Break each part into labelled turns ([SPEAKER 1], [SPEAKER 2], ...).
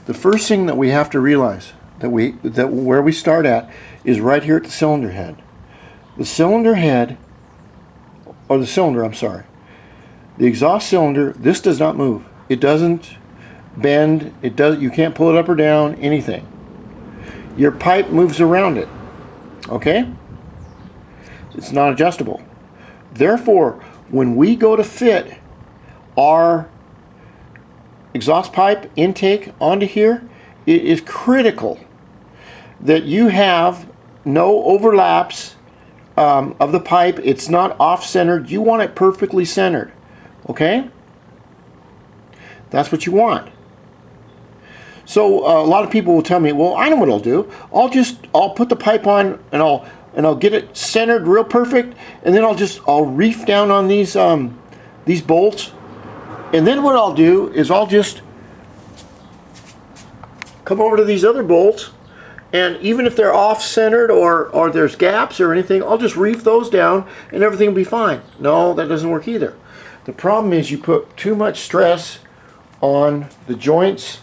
[SPEAKER 1] The first thing that we have to realize that where we start at is right here at the cylinder head. The cylinder head, or the cylinder, I'm sorry. The exhaust cylinder, this does not move. It doesn't bend. You can't pull it up or down, anything. Your pipe moves around it. Okay? It's not adjustable. Therefore, when we go to fit our exhaust pipe intake onto here, it is critical that you have no overlaps of the pipe. It's not off-centered. You want it perfectly centered. Okay? That's what you want. So a lot of people will tell me, well, I know what I'll do. I'll put the pipe on and I'll get it centered real perfect, and then I'll reef down on these bolts, and then what I'll do is I'll just come over to these other bolts, and even if they're off-centered or there's gaps or anything, I'll just reef those down and everything will be fine. No, that doesn't work either. The problem is you put too much stress on the joints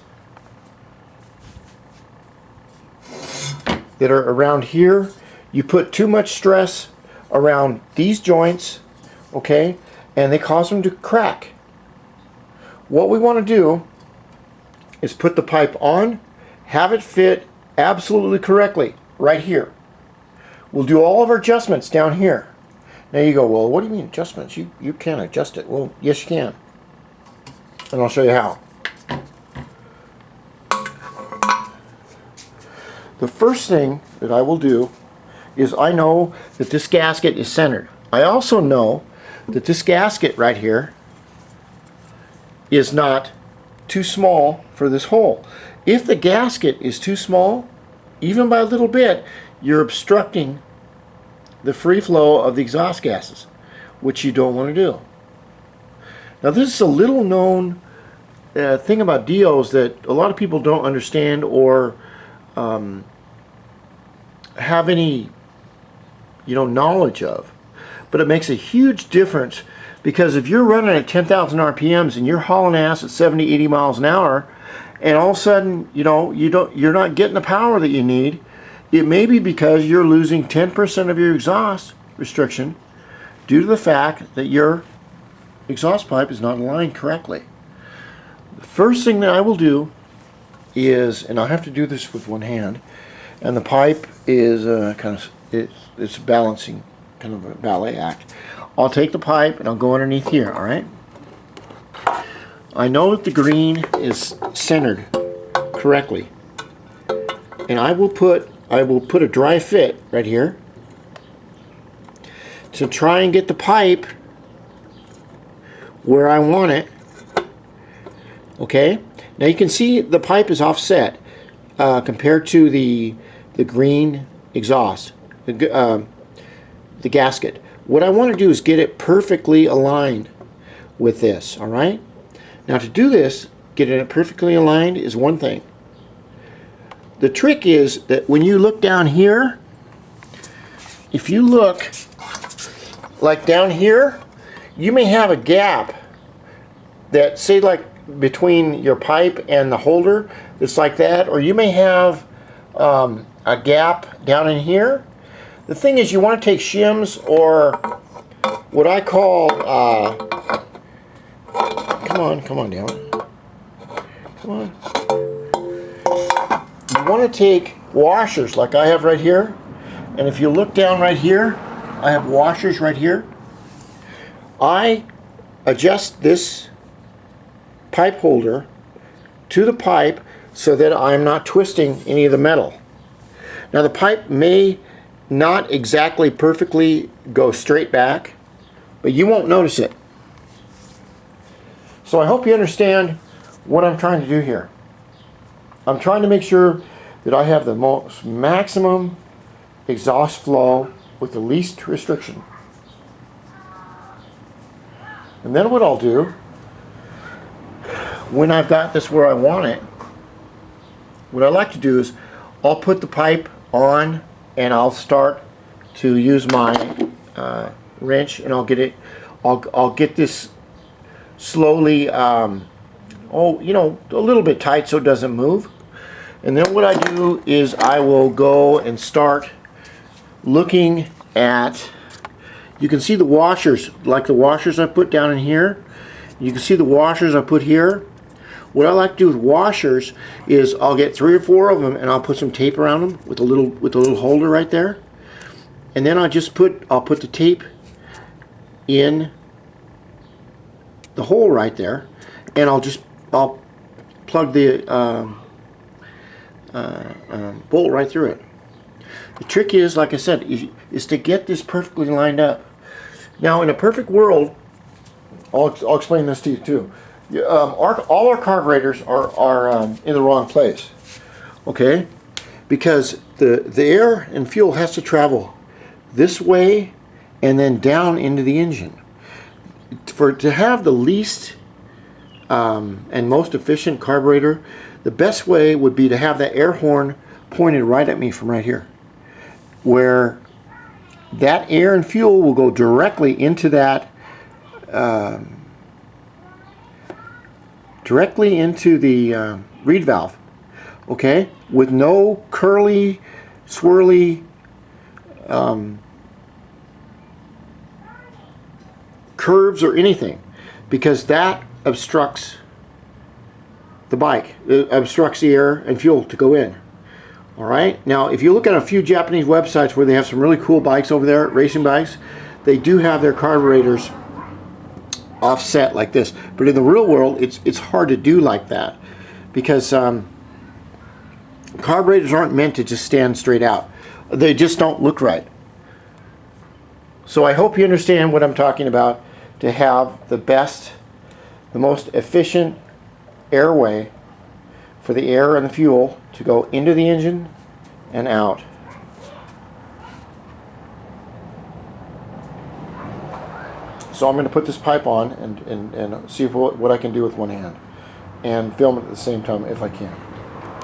[SPEAKER 1] that are around here. You put too much stress around these joints, okay, and they cause them to crack. What we want to do is put the pipe on, have it fit absolutely correctly right here. We'll do all of our adjustments down here. Now you go, well, what do you mean adjustments? You can't adjust it. Well, yes you can. And I'll show you how. The first thing that I will do is I know that this gasket is centered. I also know that this gasket right here is not too small for this hole. If the gasket is too small, even by a little bit, you're obstructing the free flow of the exhaust gases, which you don't want to do. Now this is a little known thing about DIOs that a lot of people don't understand or have any knowledge of, but it makes a huge difference, because if you're running at 10,000 RPMs and you're hauling ass at 70, 80 miles an hour, and all of a sudden you're not getting the power that you need, it may be because you're losing 10% of your exhaust restriction due to the fact that your exhaust pipe is not aligned correctly. The first thing that I will do is, and I have to do this with one hand, and the pipe is it's balancing, kind of a ballet act. I'll take the pipe and I'll go underneath here, alright? I know that the green is centered correctly, and I will put a dry fit right here to try and get the pipe where I want it. Okay, now you can see the pipe is offset compared to the green exhaust, the gasket. What I want to do is get it perfectly aligned with this. All right. Now to do this, getting it perfectly aligned is one thing. The trick is that when you look down here, if you look like down here, you may have a gap that, say, like between your pipe and the holder, it's like that, or you may have a gap down in here. The thing is, you want to take shims, or what I call come on down, come on. You want to take washers like I have right here, and if you look down right here, I have washers right here. I adjust this pipe holder to the pipe so that I'm not twisting any of the metal. Now the pipe may not exactly perfectly go straight back, but you won't notice it. So I hope you understand what I'm trying to do here. I'm trying to make sure that I have the most maximum exhaust flow with the least restriction. And then what I'll do, when I've got this where I want it, what I like to do is I'll put the pipe on and I'll start to use my wrench, and I'll get this slowly oh, you know, a little bit tight so it doesn't move. And then what I do is I will go and start looking at, you can see the washers, like the washers I put down in here. You can see the washers I put here. What I like to do with washers is I'll get 3 or 4 of them and I'll put some tape around them with a little holder right there. And then I'll put the tape in the hole right there, and I'll plug the bolt right through it. The trick is, like I said, is to get this perfectly lined up. Now, in a perfect world, I'll explain this to you too. All our carburetors are in the wrong place, okay? Because the air and fuel has to travel this way and then down into the engine. To have the least and most efficient carburetor, the best way would be to have that air horn pointed right at me from right here, where that air and fuel will go directly into that directly into the reed valve, okay, with no curly, swirly curves or anything, because that obstructs the bike. It obstructs the air and fuel to go in. All right. Now, if you look at a few Japanese websites where they have some really cool bikes over there, racing bikes, they do have their carburetors offset like this. But in the real world, it's hard to do like that, because carburetors aren't meant to just stand straight out. They just don't look right. So I hope you understand what I'm talking about, to have the best, the most efficient airway for the air and the fuel to go into the engine and out. So I'm going to put this pipe on and see what I can do with one hand, and film it at the same time if I can.